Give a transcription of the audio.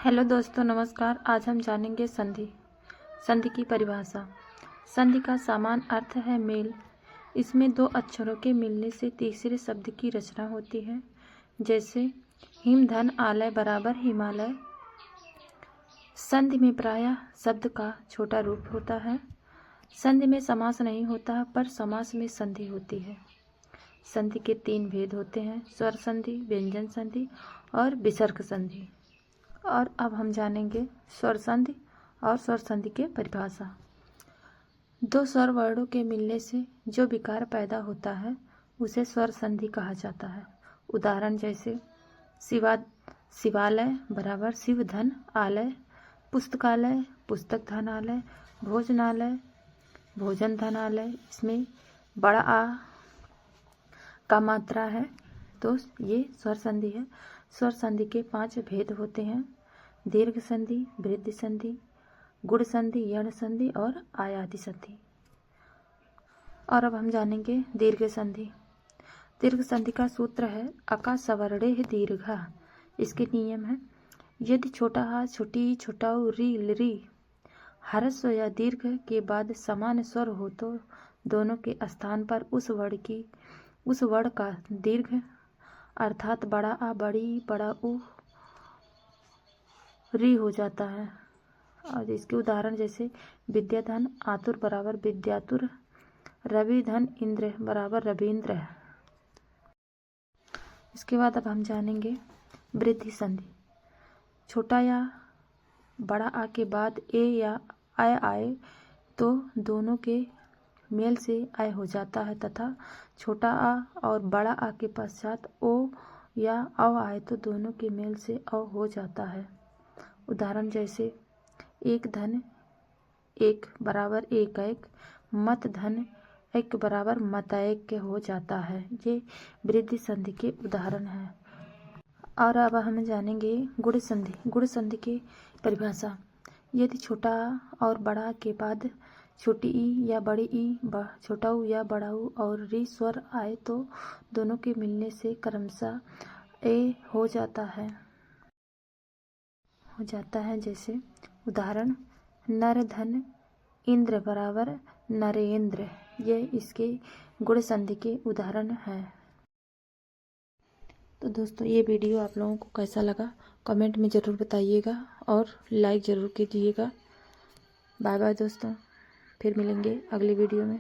Hello दोस्तों, नमस्कार। आज हम जानेंगे संधि। संधि की परिभाषा। संधि का सामान्य अर्थ है मेल। इसमें दो अक्षरों के मिलने से तीसरे शब्द की रचना होती है, जैसे हिम धन आलय बराबर हिमालय। संधि में प्रायः शब्द का छोटा रूप होता है। संधि में समास नहीं होता है, पर समास में संधि होती है। संधि के तीन भेद होते हैं: स्वर संधि, व्यंजन संधि और विसर्ग संधि। और अब हम जानेंगे स्वर संधि और स्वर संधि के परिभाषा। दो स्वर वर्णों के मिलने से जो विकार पैदा होता है उसे स्वर संधि कहा जाता है। उदाहरण जैसे शिवालय बराबर शिव धन आलय, पुस्तकालय पुस्तक धनालय, भोजनालय भोजन धनालय। इसमें बड़ा आ का मात्रा है, तो ये स्वर संधि है। स्वर संधि के 5 भेद होते हैं: दीर्घ संधि, वृद्धि संधि, गुण संधि, यण संधि और आयाति संधि। और अब हम जानेंगे दीर्घ संधि। दीर्घ संधि का सूत्र है अका सवर्णेः दीर्घा। इसके नियम है: यदि छोटा हा, छोटी, छोटाऊ, री, लरी ह्रस्व या दीर्घ के बाद समान स्वर हो तो दोनों के स्थान पर उस वर्ण का दीर्घ अर्थात बड़ा आ, बड़ी, बड़ा ऊ, री हो जाता है। और इसके उदाहरण जैसे विद्याधन आतुर बराबर विद्यातुर, रवि धन इंद्र बराबर रवींद्र। इसके बाद अब हम जानेंगे वृद्धि संधि। छोटा या बड़ा आ के बाद ए या आय आए तो दोनों के मेल से आय हो जाता है, तथा छोटा आ और बड़ा आ के पश्चात ओ या औ आए तो दोनों के मेल से औ हो जाता है। उदाहरण जैसे एक धन एक बराबर एक एक, मत धन एक बराबर मत एक हो जाता है। ये वृद्धि संधि के उदाहरण हैं। और अब हम जानेंगे गुण संधि। गुण संधि की परिभाषा। यदि छोटा और बड़ा के बाद छोटी ई या बड़ी ई, छोटा ऊ या बड़ा ऊ और री स्वर आए तो दोनों के मिलने से क्रमशः ए हो जाता है। जैसे उदाहरण नर धन इंद्र बराबर नरेंद्र। यह इसके गुण संधि के उदाहरण हैं। तो दोस्तों, ये वीडियो आप लोगों को कैसा लगा कमेंट में ज़रूर बताइएगा और लाइक ज़रूर कीजिएगा। बाय बाय दोस्तों, फिर मिलेंगे अगली वीडियो में।